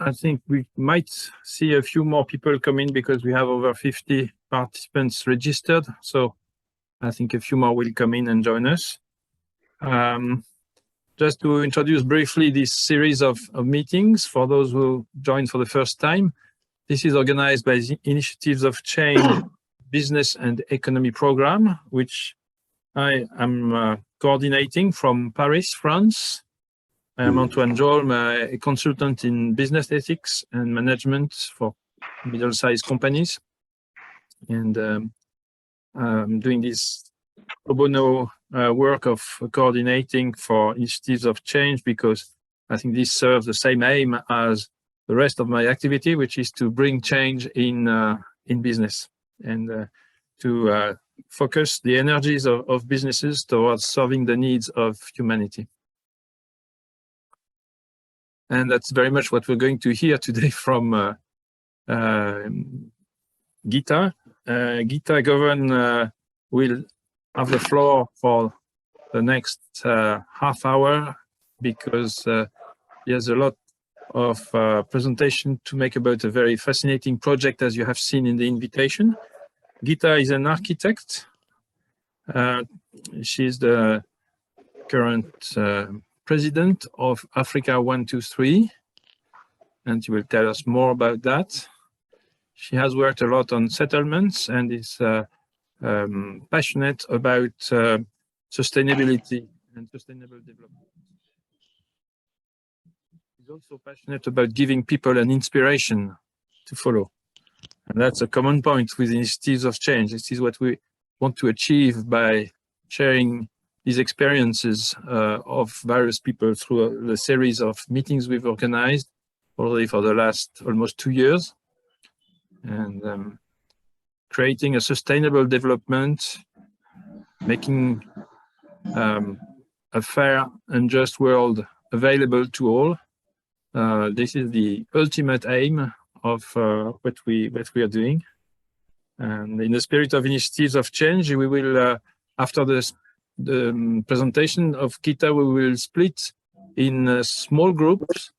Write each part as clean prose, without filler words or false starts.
I think we might see a few more people come in because we have over 50 participants registered. So I think a few more will come in and join us. Just to introduce briefly this series of meetings for those who joined for the first time. This is organized by the Initiatives of Change Business and Economy program, which I am coordinating from Paris, France. I am Antoine Jolme, a consultant in business ethics and management for middle-sized companies. And I'm doing this pro bono work of coordinating for Initiatives of Change because I think this serves the same aim as the rest of my activity, which is to bring change in business and to focus the energies of businesses towards solving the needs of humanity. And that's very much what we're going to hear today from Gita. Gita Goven will have the floor for the next half hour because he has a lot of presentation to make about a very fascinating project, as you have seen in the invitation. Gita is an architect. She's the current president of Africa 123, and she will tell us more about that. She has worked a lot on settlements and is passionate about sustainability and sustainable development. She's also passionate about giving people an inspiration to follow. And that's a common point with Initiatives of Change. This is what we want to achieve by sharing these experiences of various people through the series of meetings we've organized already for the last almost 2 years. And creating a sustainable development, making a fair and just world available to all. This is the ultimate aim of what we are doing. And in the spirit of Initiatives of Change, we will, after the presentation of Gita, we will split in small groups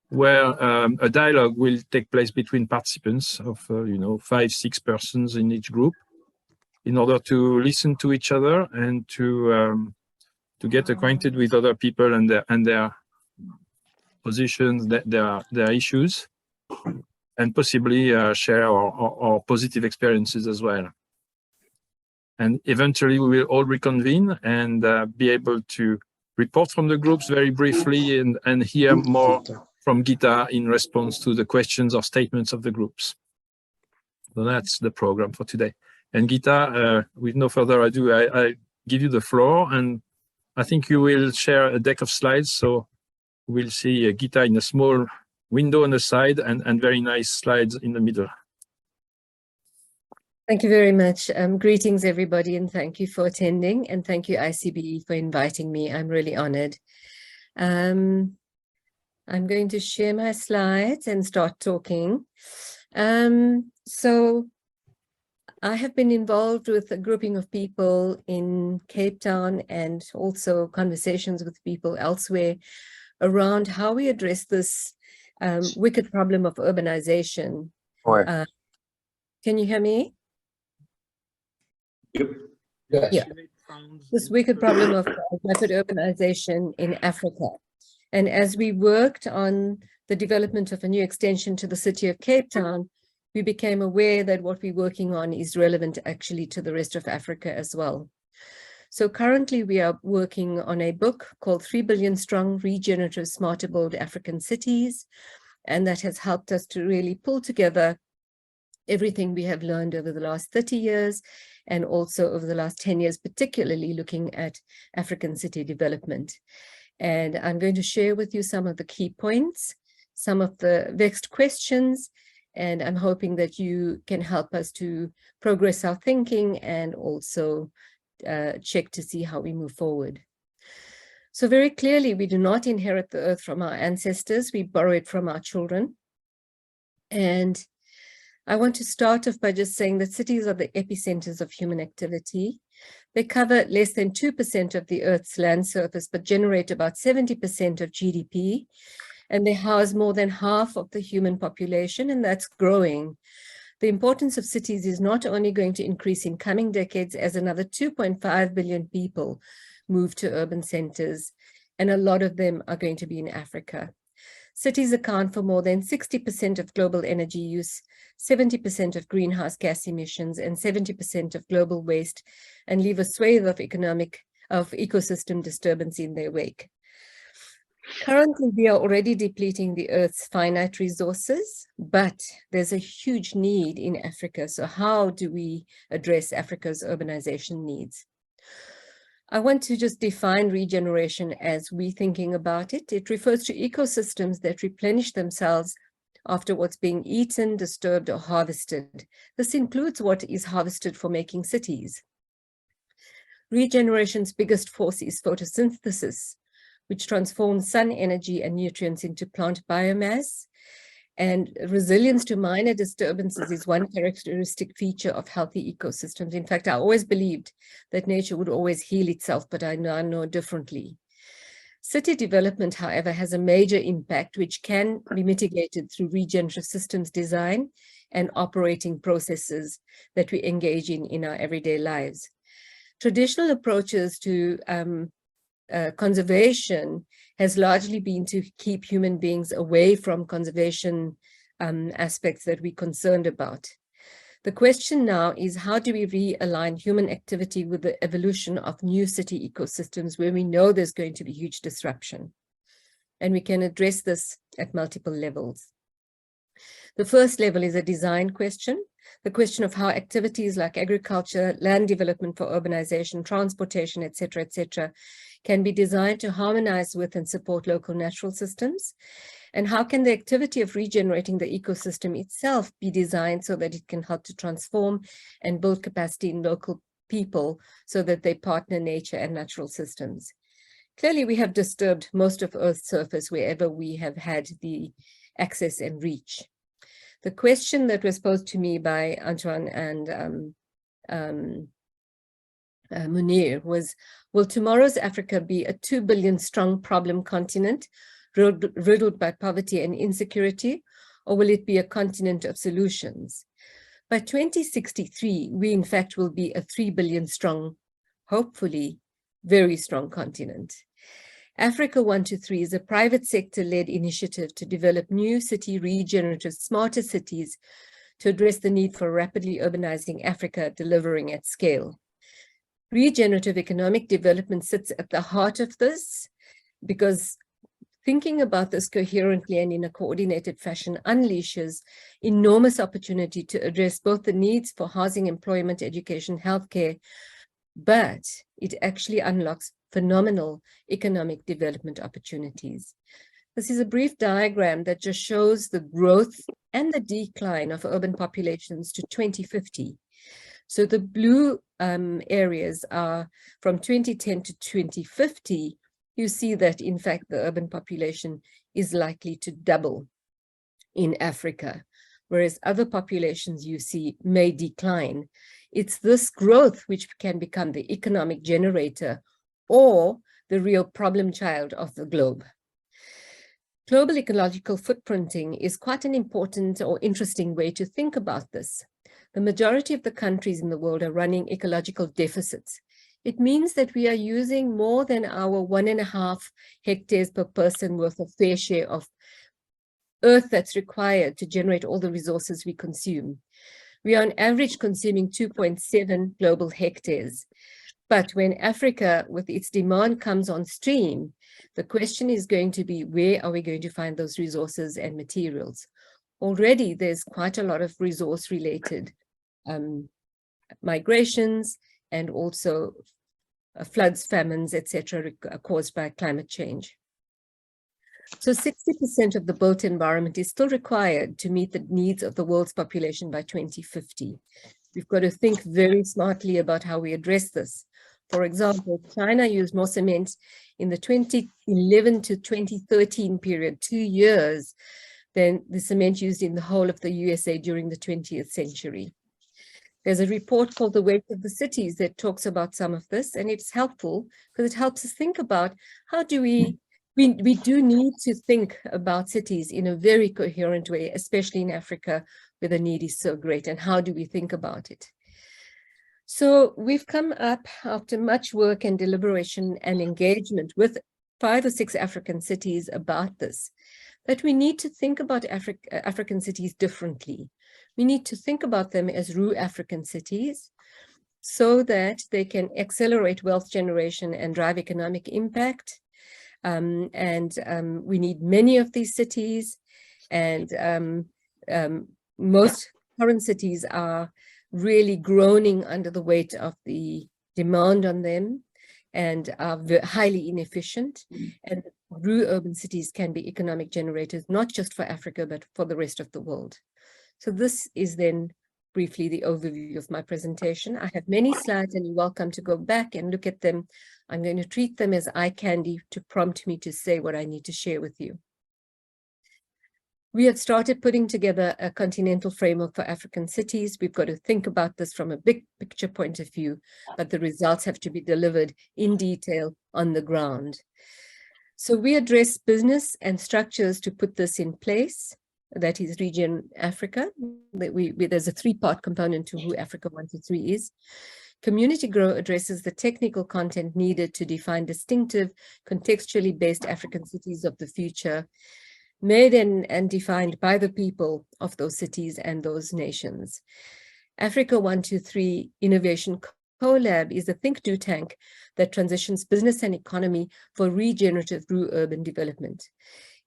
where a dialogue will take place between participants of 5-6 persons in each group, in order to listen to each other and to get acquainted with other people and their positions, their issues, and possibly share our positive experiences as well. And eventually we will all reconvene and be able to report from the groups very briefly and hear more from Gita in response to the questions or statements of the groups. So that's the program for today. And Gita, with no further ado, I give you the floor, and I think you will share a deck of slides. So we'll see Gita in a small window on the side and very nice slides in the middle. Thank you very much. Greetings, everybody, and thank you for attending. And thank you, ICB, for inviting me. I'm really honored. I'm going to share my slides and start talking. So I have been involved with a grouping of people in Cape Town and also conversations with people elsewhere around how we address this wicked problem of urbanization. Can you hear me? Yep. Yes. Yeah. This wicked problem of rapid urbanization in Africa. And as we worked on the development of a new extension to the city of Cape Town, we became aware that what we're working on is relevant actually to the rest of Africa as well. So currently we are working on a book called 3 Billion Strong Regenerative Smarter Bold African Cities. And that has helped us to really pull together everything we have learned over the last 30 years and also over the last 10 years, particularly looking at African city development. And I'm going to share with you some of the key points, some of the vexed questions, and I'm hoping that you can help us to progress our thinking and also check to see how we move forward. So very clearly, we do not inherit the earth from our ancestors, we borrow it from our children. And I want to start off by just saying that cities are the epicenters of human activity. They cover less than 2% of the Earth's land surface, but generate about 70% of GDP. and they house more than half of the human population, and that's growing. The importance of cities is not only going to increase in coming decades as another 2.5 billion people move to urban centers, and a lot of them are going to be in Africa. Cities account for more than 60% of global energy use, 70% of greenhouse gas emissions, and 70% of global waste, and leave a swathe of ecosystem disturbance in their wake. Currently, we are already depleting the Earth's finite resources, but there's a huge need in Africa. So how do we address Africa's urbanization needs? I want to just define regeneration as we're thinking about it. It refers to ecosystems that replenish themselves after what's being eaten, disturbed, or harvested. This includes what is harvested for making cities. Regeneration's biggest force is photosynthesis, which transforms sun energy and nutrients into plant biomass. And resilience to minor disturbances is one characteristic feature of healthy ecosystems. In fact, I always believed that nature would always heal itself, but I now know differently. City development, however, has a major impact, which can be mitigated through regenerative systems design and operating processes that we engage in our everyday lives. Traditional approaches to conservation has largely been to keep human beings away from conservation aspects that we're concerned about. The question now is, how do we realign human activity with the evolution of new city ecosystems where we know there's going to be huge disruption? And we can address this at multiple levels. The first level is a design question, the question of how activities like agriculture, land development for urbanization, transportation, etc., can be designed to harmonize with and support local natural systems. And how can the activity of regenerating the ecosystem itself be designed so that it can help to transform and build capacity in local people so that they partner nature and natural systems? Clearly, we have disturbed most of Earth's surface wherever we have had the access and reach. The question that was posed to me by Antoine and Munir was, will tomorrow's Africa be a 2 billion strong problem continent riddled by poverty and insecurity, or will it be a continent of solutions? By 2063, we in fact will be a 3 billion strong, hopefully very strong continent. Africa 123 is a private sector-led initiative to develop new city regenerative, smarter cities to address the need for rapidly urbanizing Africa, delivering at scale. Regenerative economic development sits at the heart of this, because thinking about this coherently and in a coordinated fashion unleashes enormous opportunity to address both the needs for housing, employment, education, healthcare, but it actually unlocks phenomenal economic development opportunities. This is a brief diagram that just shows the growth and the decline of urban populations to 2050. So the blue areas are from 2010 to 2050. You see that, in fact, the urban population is likely to double in Africa, whereas other populations you see may decline. It's this growth which can become the economic generator or the real problem child of the globe. Global ecological footprinting is quite an important or interesting way to think about this. The majority of the countries in the world are running ecological deficits. It means that we are using more than our 1.5 hectares per person worth of fair share of earth that's required to generate all the resources we consume. We are on average consuming 2.7 global hectares. But when Africa, with its demand, comes on stream, the question is going to be, where are we going to find those resources and materials? Already, there's quite a lot of resource-related migrations and also floods, famines, etc., caused by climate change. So 60% of the built environment is still required to meet the needs of the world's population by 2050. We've got to think very smartly about how we address this. For example, China used more cement in the 2011 to 2013 period, 2 years, than the cement used in the whole of the USA during the 20th century. There's a report called The Weight of the Cities that talks about some of this, and it's helpful because it helps us think about how do we we do need to think about cities in a very coherent way, especially in Africa, where the need is so great. And how do we think about it? So we've come up after much work and deliberation and engagement with 5 or 6 African cities about this, that we need to think about African cities differently. We need to think about them as African cities so that they can accelerate wealth generation and drive economic impact. We need many of these cities, and most current cities are really groaning under the weight of the demand on them and are highly inefficient. And urban cities can be economic generators, not just for Africa, but for the rest of the world. So this is then briefly the overview of my presentation. I have many slides and you're welcome to go back and look at them. I'm going to treat them as eye candy to prompt me to say what I need to share with you. We have started putting together a continental framework for African cities. We've got to think about this from a big picture point of view, but the results have to be delivered in detail on the ground. So we address business and structures to put this in place. That is Region Africa. There's a 3-part component to who Africa 1 to 3 is. Community Grow addresses the technical content needed to define distinctive, contextually based African cities of the future, made and defined by the people of those cities and those nations. Africa 1 to 3 Innovation CoLab is a think-do tank that transitions business and economy for regenerative urban development.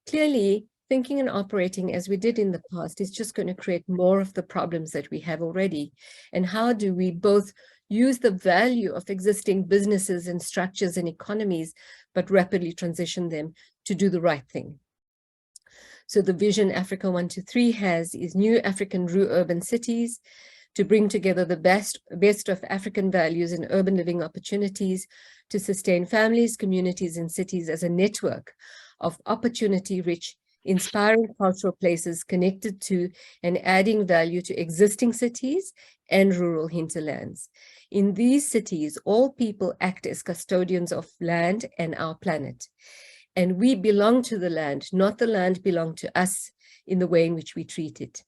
Clearly, thinking and operating as we did in the past is just going to create more of the problems that we have already. And how do we both use the value of existing businesses and structures and economies, but rapidly transition them to do the right thing? So the vision Africa 1 to 3 has is new African urban cities to bring together the best of African values and urban living opportunities to sustain families, communities, and cities as a network of opportunity-rich, inspiring cultural places connected to and adding value to existing cities and rural hinterlands. In these cities, all people act as custodians of land and our planet. And we belong to the land, not the land belong to us in the way in which we treat it.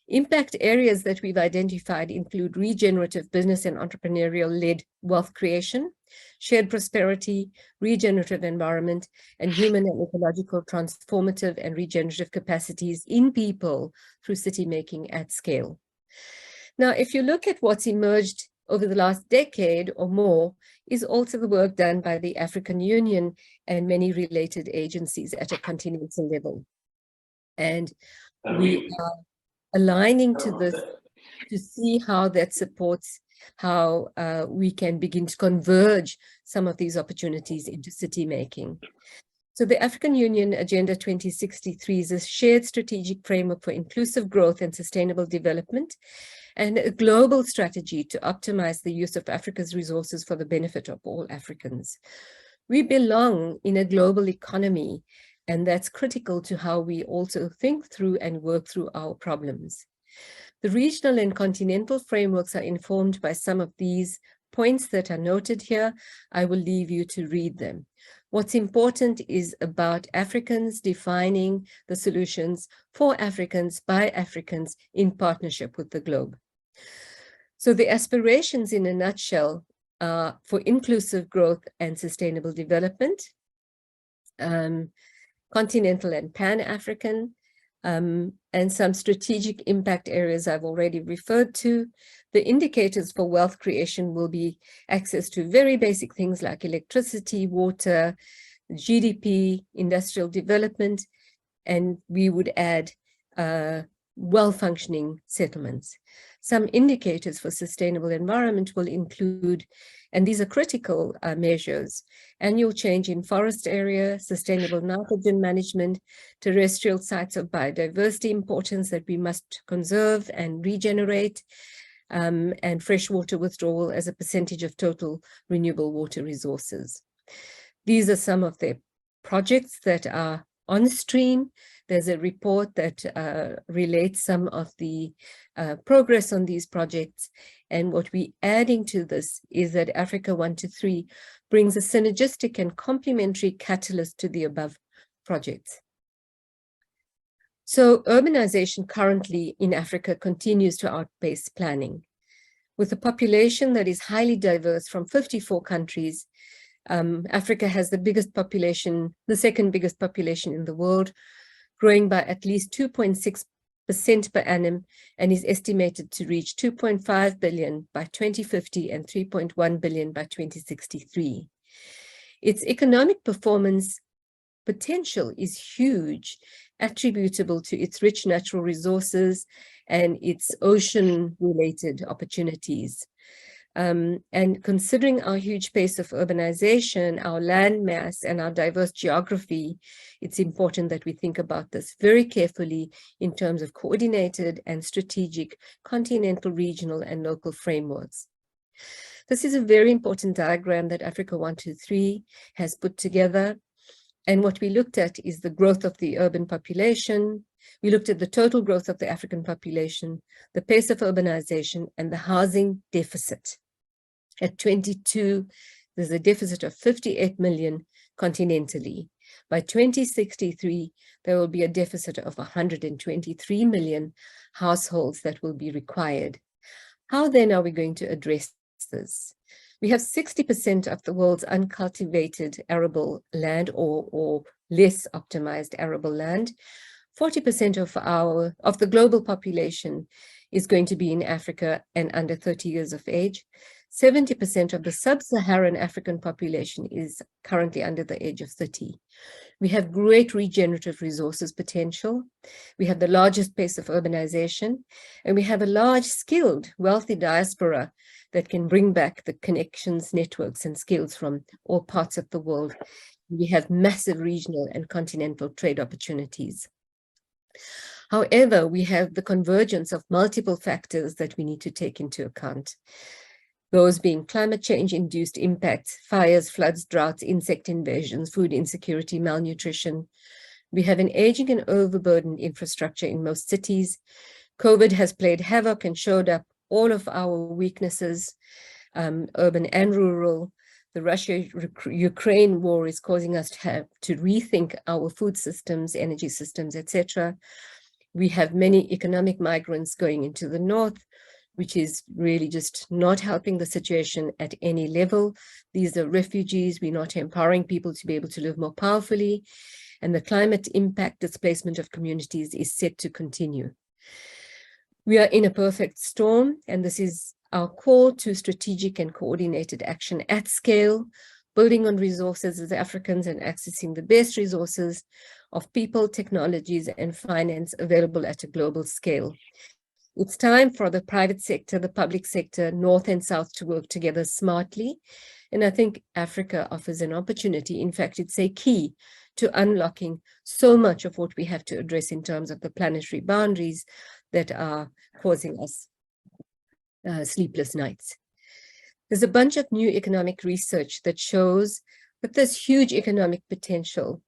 Impact areas that we've identified include regenerative business and entrepreneurial-led wealth creation, shared prosperity, regenerative environment, and human and ecological transformative and regenerative capacities in people through city making at scale. Now, if you look at what's emerged over the last decade or more, is also the work done by the African Union and many related agencies at a continental level. And we are aligning to this to see how that supports how we can begin to converge some of these opportunities into city making. So the African Union Agenda 2063 is a shared strategic framework for inclusive growth and sustainable development, and a global strategy to optimize the use of Africa's resources for the benefit of all Africans. We belong in a global economy, and that's critical to how we also think through and work through our problems. The regional and continental frameworks are informed by some of these points that are noted here. I will leave you to read them. What's important is about Africans defining the solutions for Africans by Africans in partnership with the globe. So the aspirations in a nutshell are for inclusive growth and sustainable development, continental and Pan-African, and some strategic impact areas I've already referred to. The indicators for wealth creation will be access to very basic things like electricity, water, GDP, industrial development, and we would add well-functioning settlements. Some indicators for sustainable environment will include, and these are critical measures, annual change in forest area, sustainable nitrogen management, terrestrial sites of biodiversity importance that we must conserve and regenerate, and freshwater withdrawal as a percentage of total renewable water resources. These are some of the projects that are on stream. There's a report that relates some of the progress on these projects. And what we're adding to this is that Africa 1 to 3 brings a synergistic and complementary catalyst to the above projects. So urbanization currently in Africa continues to outpace planning. With a population that is highly diverse from 54 countries, Africa has the biggest population, the second biggest population in the world, growing by at least 2.6% per annum, and is estimated to reach 2.5 billion by 2050 and 3.1 billion by 2063. Its economic performance potential is huge, attributable to its rich natural resources and its ocean-related opportunities. And considering our huge pace of urbanization, our land mass, and our diverse geography, it's important that we think about this very carefully in terms of coordinated and strategic continental, regional, and local frameworks. This is a very important diagram that Africa 1 to 3 has put together. And what we looked at is the growth of the urban population. We looked at the total growth of the African population, the pace of urbanization, and the housing deficit. At 22, there's a deficit of 58 million continentally. By 2063, there will be a deficit of 123 million households that will be required. How then are we going to address this? We have 60% of the world's uncultivated arable land or less optimized arable land. 40% of the global population is going to be in Africa and under 30 years of age. 70% of the sub-Saharan African population is currently under the age of 30. We have great regenerative resources potential. We have the largest pace of urbanization, and we have a large, skilled, wealthy diaspora that can bring back the connections, networks, and skills from all parts of the world. We have massive regional and continental trade opportunities. However, we have the convergence of multiple factors that we need to take into account. Those being climate change-induced impacts, fires, floods, droughts, insect invasions, food insecurity, malnutrition. We have an aging and overburdened infrastructure in most cities. COVID has played havoc and showed up all of our weaknesses, urban and rural. The Russia-Ukraine war is causing us to have to rethink our food systems, energy systems, etc. We have many economic migrants going into the north, which is really just not helping the situation at any level. These are refugees. We're not empowering people to be able to live more powerfully. And the climate impact displacement of communities is set to continue. We are in a perfect storm, and this is our call to strategic and coordinated action at scale, building on resources as Africans and accessing the best resources of people, technologies, and finance available at a global scale. It's time for the private sector, the public sector, North and South to work together smartly. And I think Africa offers an opportunity. In fact, it's a key to unlocking so much of what we have to address in terms of the planetary boundaries that are causing us sleepless nights. There's a bunch of new economic research that shows that there's huge economic potential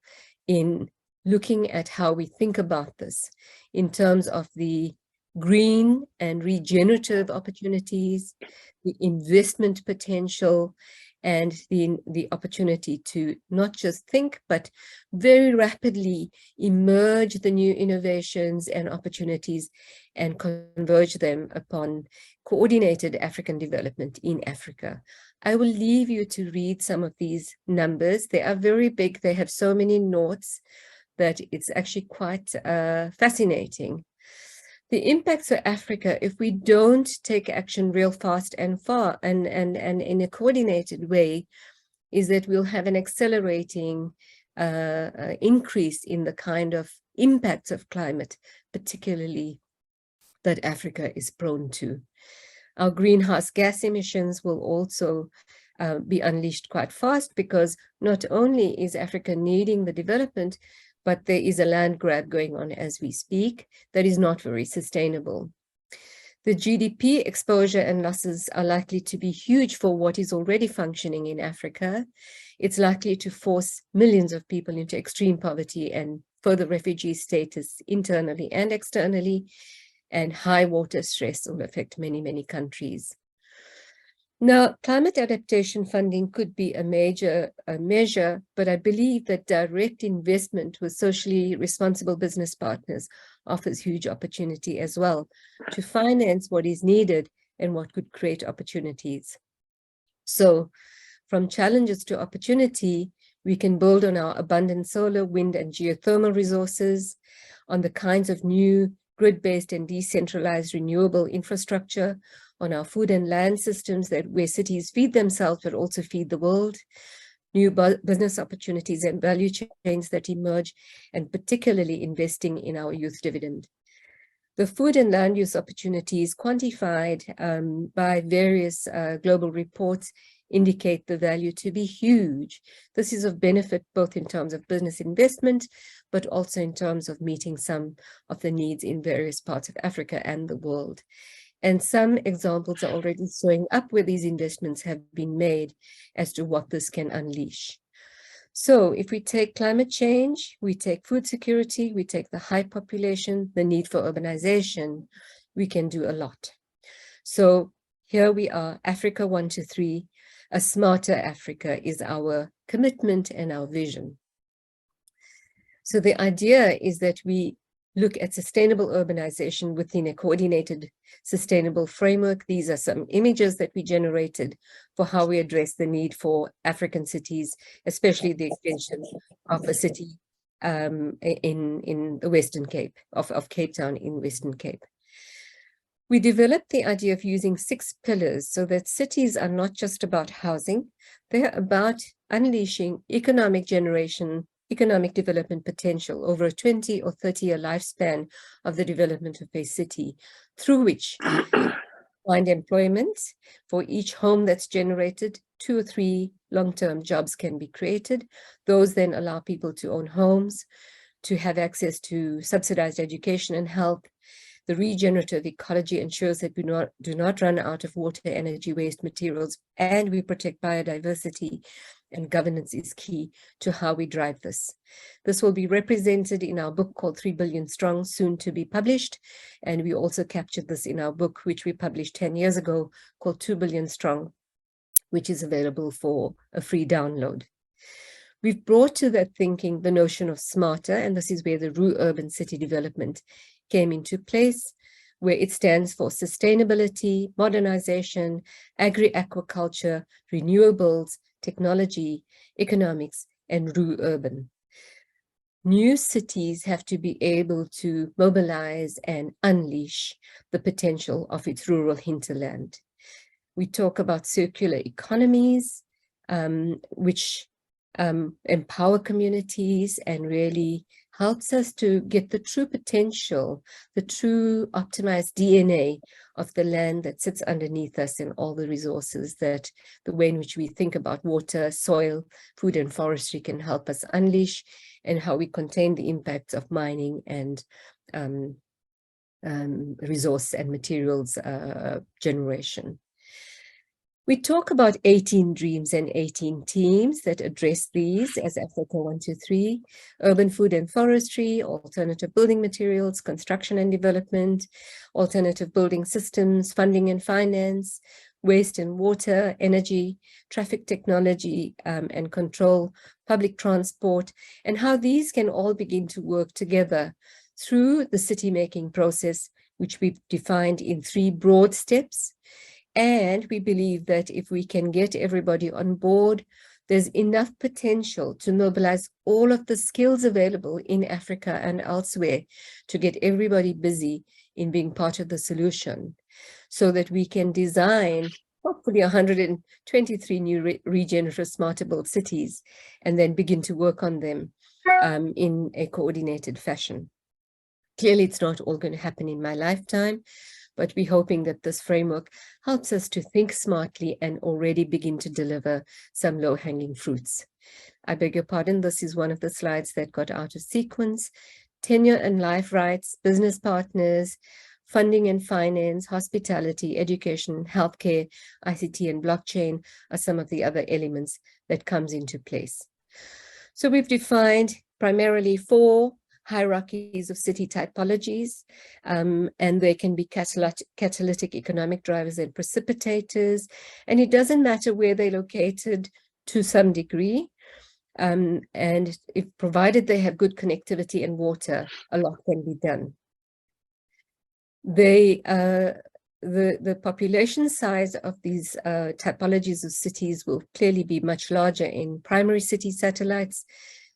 in looking at how we think about this in terms of the green and regenerative opportunities, the investment potential, and the opportunity to not just think, but very rapidly emerge the new innovations and opportunities and converge them upon coordinated African development in Africa. I will leave you to read some of these numbers. They are very big. They have so many noughts that it's actually quite fascinating. The impacts of Africa, if we don't take action real fast and far and in a coordinated way, is that we'll have an accelerating increase in the kind of impacts of climate, particularly that Africa is prone to. Our greenhouse gas emissions will also be unleashed quite fast, because not only is Africa needing the development, but there is a land grab going on as we speak that is not very sustainable. The GDP exposure and losses are likely to be huge for what is already functioning in Africa. It's likely to force millions of people into extreme poverty and further refugee status internally and externally, and high water stress will affect many, many countries. Now, climate adaptation funding could be a major measure, but I believe that direct investment with socially responsible business partners offers huge opportunity as well to finance what is needed and what could create opportunities. So from challenges to opportunity, we can build on our abundant solar, wind, and geothermal resources, on the kinds of new grid-based and decentralized renewable infrastructure, on our food and land systems where cities feed themselves but also feed the world, new business opportunities and value chains that emerge, and particularly investing in our youth dividend. The food and land use opportunities quantified by various global reports indicate the value to be huge. This is of benefit both in terms of business investment, but also in terms of meeting some of the needs in various parts of Africa and the world. And some examples are already showing up where these investments have been made as to what this can unleash. So if we take climate change, we take food security, we take the high population, the need for urbanization, we can do a lot. So here we are, Africa 1 to 3, a smarter Africa is our commitment and our vision. So the idea is that we look at sustainable urbanization within a coordinated, sustainable framework. These are some images that we generated for how we address the need for African cities, especially the extension of a city in the Western Cape, of Cape Town in Western Cape. We developed the idea of using 6 pillars so that cities are not just about housing, they're about unleashing economic generation, economic development potential over a 20 or 30-year lifespan of the development of a city, through which find employment for each home that's generated. 2 or 3 long-term jobs can be created. Those then allow people to own homes, to have access to subsidized education and health. The regenerative ecology ensures that we do not run out of water, energy, waste, materials, and we protect biodiversity, and governance is key to how we drive this. This will be represented in our book called 3 Billion Strong, soon to be published, and we also captured this in our book, which we published 10 years ago, called 2 Billion Strong, which is available for a free download. We've brought to that thinking the notion of smarter, and this is where the urban city development came into place, where it stands for sustainability, modernization, agri-aquaculture, renewables, technology, economics, and urban. New cities have to be able to mobilize and unleash the potential of its rural hinterland. We talk about circular economies, which empower communities and really helps us to get the true potential, the true optimized DNA of the land that sits underneath us and all the resources that the way in which we think about water, soil, food, and forestry can help us unleash, and how we contain the impacts of mining and resource and materials generation. We talk about 18 dreams and 18 teams that address these as Africa 1 to 3, urban food and forestry, alternative building materials, construction and development, alternative building systems, funding and finance, waste and water, energy, traffic technology and control, public transport, and how these can all begin to work together through the city-making process, which we've defined in 3 broad steps. And we believe that if we can get everybody on board, there's enough potential to mobilize all of the skills available in Africa and elsewhere to get everybody busy in being part of the solution, so that we can design hopefully 123 new regenerative smarter built cities, and then begin to work on them in a coordinated fashion. Clearly, it's not all going to happen in my lifetime, but we're hoping that this framework helps us to think smartly and already begin to deliver some low-hanging fruits. I beg your pardon, this is one of the slides that got out of sequence. Tenure and life rights, business partners, funding and finance, hospitality, education, healthcare, ICT, and blockchain are some of the other elements that comes into place. So we've defined primarily 4 hierarchies of city typologies, and there can be catalytic economic drivers and precipitators, and it doesn't matter where they're located to some degree, and if provided they have good connectivity and water, a lot can be done. The population size of these typologies of cities will clearly be much larger in primary city satellites,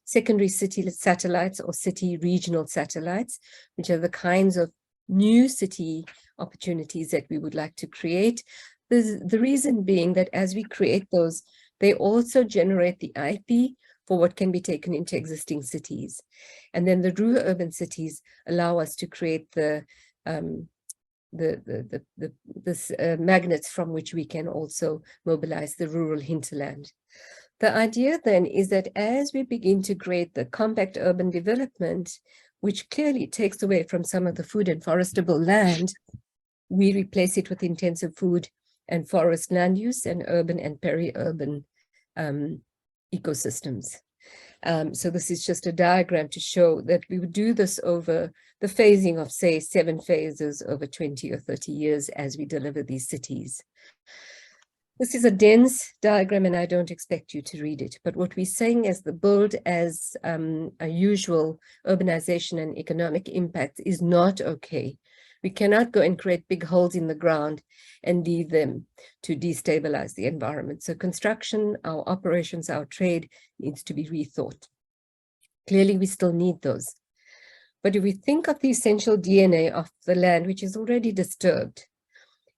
secondary city satellites, or city regional satellites, which are the kinds of new city opportunities that we would like to create. The reason being that as we create those, they also generate the IP for what can be taken into existing cities. And then the rural urban cities allow us to create the magnets from which we can also mobilize the rural hinterland. The idea then is that as we begin to create the compact urban development, which clearly takes away from some of the food and forestable land, we replace it with intensive food and forest land use and urban and peri-urban ecosystems. So this is just a diagram to show that we would do this over the phasing of, say, 7 phases over 20 or 30 years as we deliver these cities. This is a dense diagram, and I don't expect you to read it, but what we're saying is the build as a usual urbanization and economic impact is not okay. We cannot go and create big holes in the ground and leave them to destabilize the environment. So construction, our operations, our trade needs to be rethought. Clearly, we still need those. But if we think of the essential DNA of the land, which is already disturbed,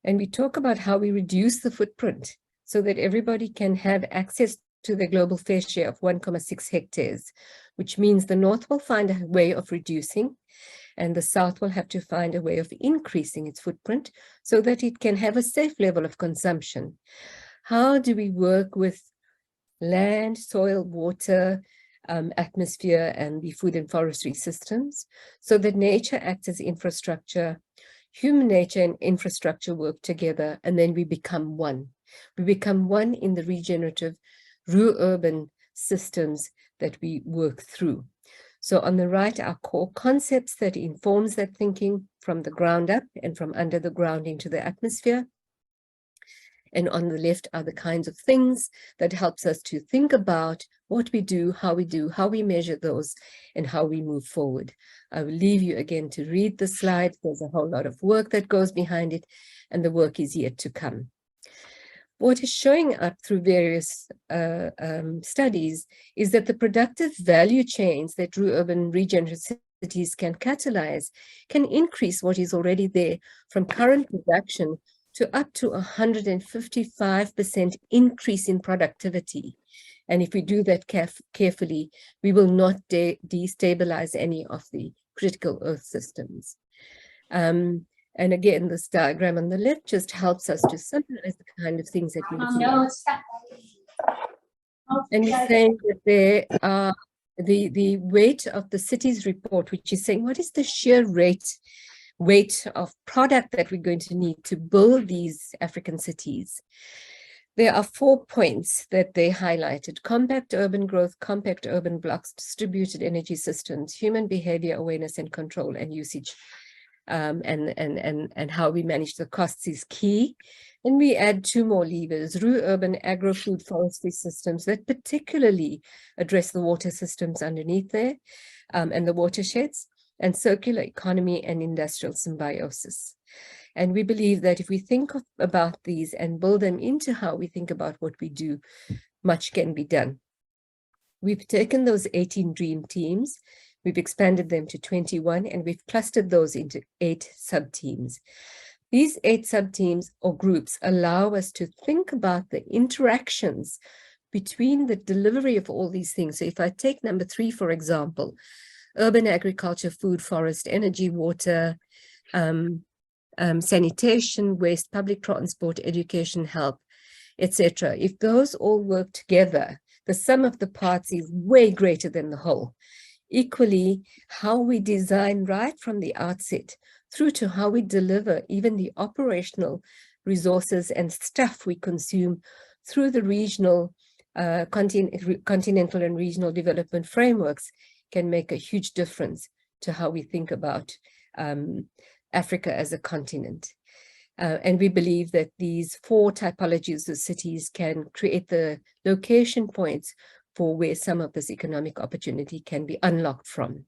and we talk about how we reduce the footprint so that everybody can have access to the global fair share of 1.6 hectares, which means the North will find a way of reducing, and the South will have to find a way of increasing its footprint so that it can have a safe level of consumption. How do we work with land, soil, water, atmosphere, and the food and forestry systems so that nature acts as infrastructure, human nature and infrastructure work together, and then we become one. We become one in the regenerative rural-urban systems that we work through. So on the right are core concepts that informs that thinking from the ground up and from under the ground into the atmosphere. And on the left are the kinds of things that helps us to think about what we do, how we measure those, and how we move forward. I will leave you again to read the slides. There's a whole lot of work that goes behind it, and the work is yet to come. What is showing up through various studies is that the productive value chains that urban regenerative cities can catalyze can increase what is already there from current production to up to 155% increase in productivity. And if we do that carefully, we will not destabilize any of the critical earth systems. And again, this diagram on the left just helps us to summarize the kind of things that we do. And we're saying that there are the weight of the cities report, which is saying what is the sheer weight of product that we're going to need to build these African cities. There are 4 points that they highlighted: compact urban growth, compact urban blocks, distributed energy systems, human behavior awareness and control and usage, and how we manage the costs is key. And we add 2 more levers: rural urban agro-food forestry systems that particularly address the water systems underneath there, and the watersheds, and circular economy and industrial symbiosis. And we believe that if we think about these and build them into how we think about what we do, much can be done. We've taken those 18 dream teams, we've expanded them to 21, and we've clustered those into 8 sub-teams. These 8 sub-teams or groups allow us to think about the interactions between the delivery of all these things. So if I take number 3, for example, urban agriculture, food, forest, energy, water, sanitation, waste, public transport, education, health, etc. If those all work together, the sum of the parts is way greater than the whole. Equally, how we design right from the outset through to how we deliver even the operational resources and stuff we consume through the regional, continental and regional development frameworks can make a huge difference to how we think about Africa as a continent. And we believe that these 4 typologies of cities can create the location points for where some of this economic opportunity can be unlocked from.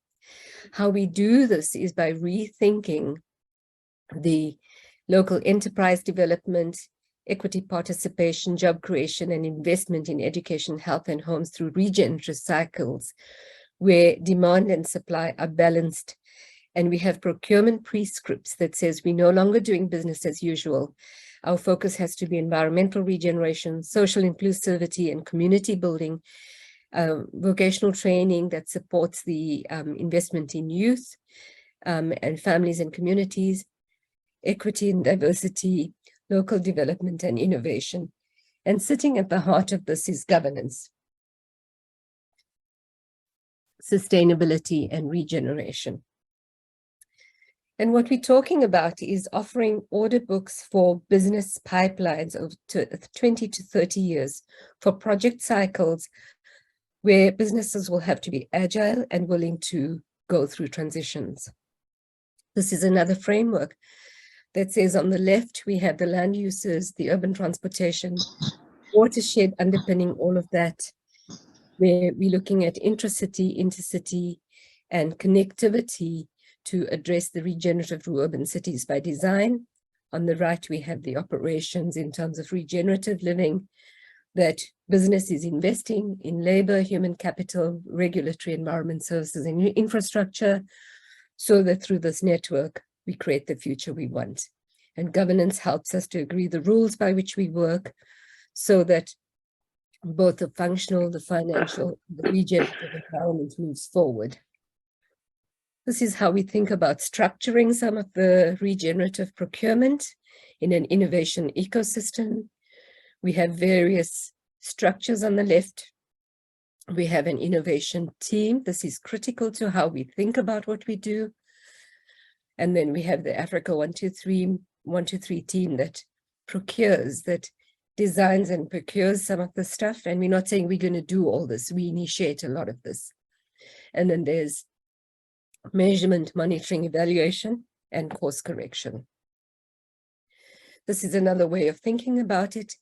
How we do this is by rethinking the local enterprise development, equity participation, job creation, and investment in education, health, and homes through regenerative cycles, where demand and supply are balanced. And we have procurement prescripts that says we're no longer doing business as usual. Our focus has to be environmental regeneration, social inclusivity, and community building, vocational training that supports the investment in youth and families and communities, equity and diversity, local development and innovation. And sitting at the heart of this is governance, sustainability, and regeneration. And what we're talking about is offering order books for business pipelines of 20 to 30 years for project cycles where businesses will have to be agile and willing to go through transitions. This is another framework that says on the left, we have the land uses, the urban transportation, watershed underpinning all of that, where we're looking at intracity, intercity, and connectivity to address the regenerative urban cities by design. On the right, we have the operations in terms of regenerative living, that business is investing in labor, human capital, regulatory environment services, and infrastructure, so that through this network, we create the future we want. And governance helps us to agree the rules by which we work, so that both the functional, the financial, the regenerative environment moves forward. This is how we think about structuring some of the regenerative procurement in an innovation ecosystem. We have various structures on the left. We have an innovation team. This is critical to how we think about what we do. And then we have the Africa 123 team that procures, that designs and procures some of the stuff. And we're not saying we're going to do all this. We initiate a lot of this. And then there's measurement, monitoring, evaluation, and course correction. This is another way of thinking about it.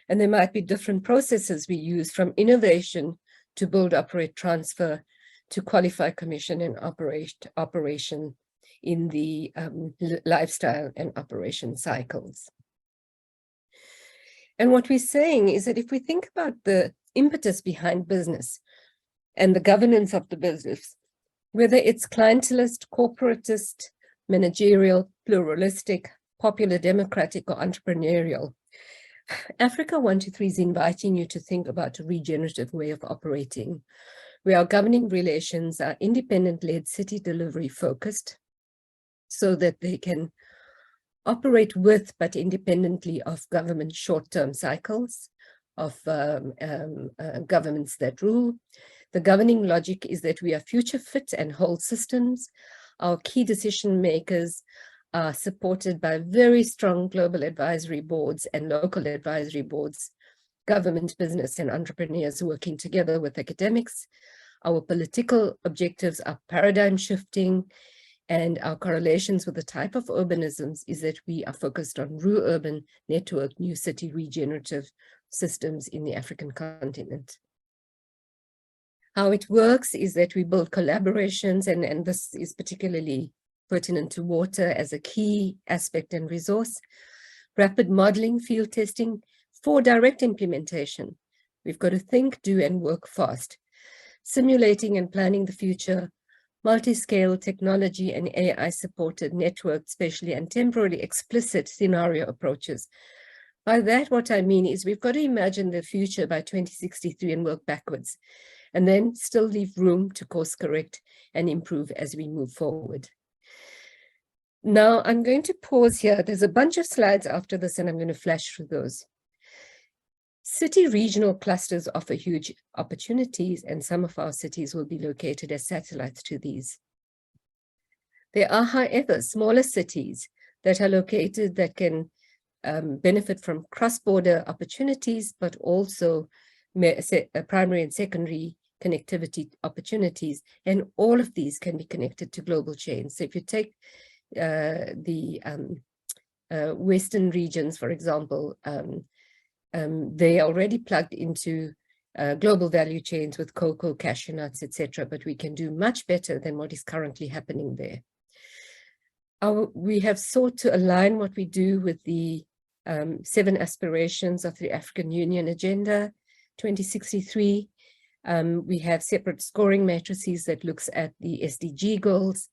And there might be different processes we use, from innovation to build, operate, transfer, to qualify, commission, and operation in the lifestyle and operation cycles. And what we're saying is that if we think about the impetus behind business and the governance of the business, whether it's clientelist, corporatist, managerial, pluralistic, popular, democratic, or entrepreneurial, Africa 123 is inviting you to think about a regenerative way of operating, where our governing relations are independent-led, city delivery focused, so that they can operate with but independently of government short-term cycles, of governments that rule. The governing logic is that we are future fit and hold systems. Our key decision makers are supported by very strong global advisory boards and local advisory boards, government, business, and entrepreneurs working together with academics. Our political objectives are paradigm shifting, and our correlations with the type of urbanisms is that we are focused on urban network, new city regenerative systems in the African continent. How it works is that we build collaborations, and this is particularly pertinent to water as a key aspect and resource. Rapid modeling, field testing for direct implementation. We've got to think, do, and work fast. Simulating and planning the future, multi-scale technology and AI-supported networked, spatially and temporally explicit scenario approaches. By that, what I mean is we've got to imagine the future by 2063 and work backwards, and then still leave room to course correct and improve as we move forward. Now, I'm going to pause here. There's a bunch of slides after this, and I'm going to flash through those. City regional clusters offer huge opportunities, and some of our cities will be located as satellites to these. There are, however, smaller cities that are located that can benefit from cross-border opportunities, but also primary and secondary connectivity opportunities, and all of these can be connected to global chains. So if you take the Western regions, for example, they are already plugged into global value chains with cocoa, cashew nuts, etc. But we can do much better than what is currently happening there. We have sought to align what we do with the 7 aspirations of the African Union Agenda 2063. We have separate scoring matrices that looks at the SDG goals,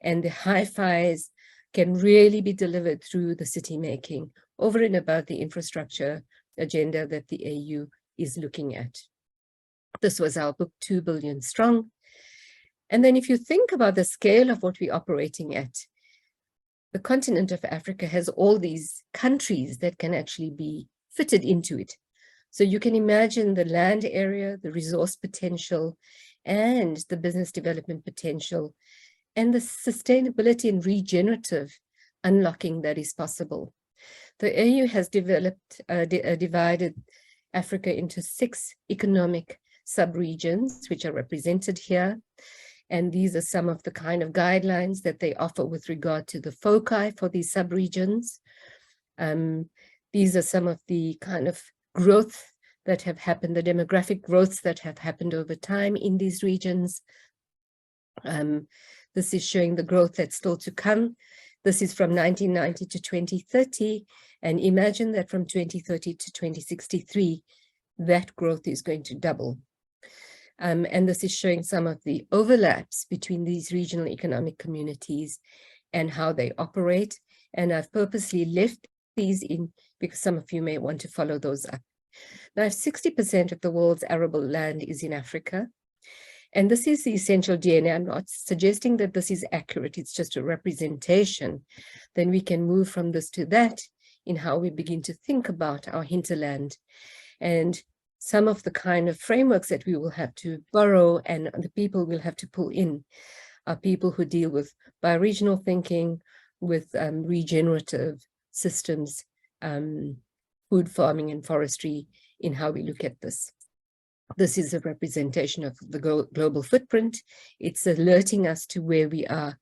and the hi-fis can really be delivered through the city making over and above the infrastructure agenda that the AU is looking at. This was our book, 2 billion strong. And then if you think about the scale of what we're operating at, the continent of Africa has all these countries that can actually be fitted into it. So you can imagine the land area, the resource potential, and the business development potential, and the sustainability and regenerative unlocking that is possible. The AU has developed, divided Africa into 6 economic sub-regions, which are represented here. And these are some of the kind of guidelines that they offer with regard to the foci for these sub-regions. These are some of the kind of growth that have happened, the demographic growths that have happened over time in these regions. This is showing the growth that's still to come. This is from 1990 to 2030. And imagine that from 2030 to 2063, that growth is going to double. And this is showing some of the overlaps between these regional economic communities and how they operate. And I've purposely left these in because some of you may want to follow those up. Now, 60% of the world's arable land is in Africa. And this is the essential DNA. I'm not suggesting that this is accurate. It's just a representation. Then we can move from this to that in how we begin to think about our hinterland. And some of the kind of frameworks that we will have to borrow and the people will have to pull in are people who deal with bioregional thinking, with regenerative systems, food farming and forestry in how we look at this. This is a representation of the global footprint. It's alerting us to where we are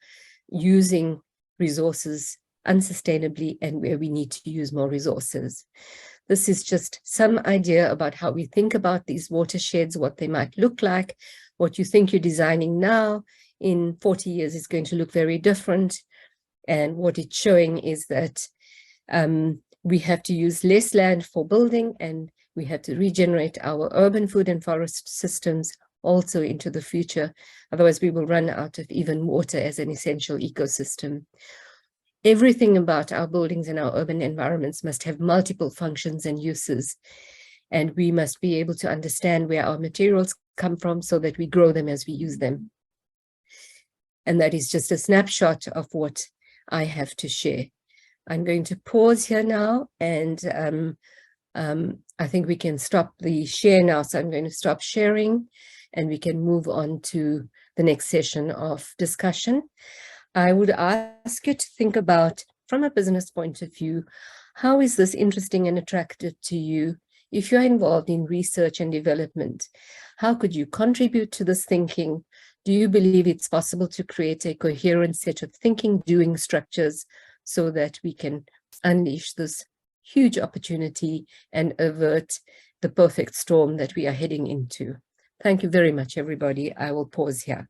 using resources unsustainably and where we need to use more resources. This is just some idea about how we think about these watersheds, what they might look like. What you think you're designing now in 40 years is going to look very different. And what it's showing is that we have to use less land for building, and we have to regenerate our urban food and forest systems also into the future. Otherwise, we will run out of even water as an essential ecosystem. Everything about our buildings and our urban environments must have multiple functions and uses. And we must be able to understand where our materials come from so that we grow them as we use them. And that is just a snapshot of what I have to share. I'm going to pause here now, and I think we can stop the share now. So I'm going to stop sharing and we can move on to the next session of discussion. I would ask you to think about, from a business point of view, how is this interesting and attractive to you? If you're involved in research and development, how could you contribute to this thinking? Do you believe it's possible to create a coherent set of thinking, doing structures so that we can unleash this huge opportunity and avert the perfect storm that we are heading into? Thank you very much, everybody. I will pause here.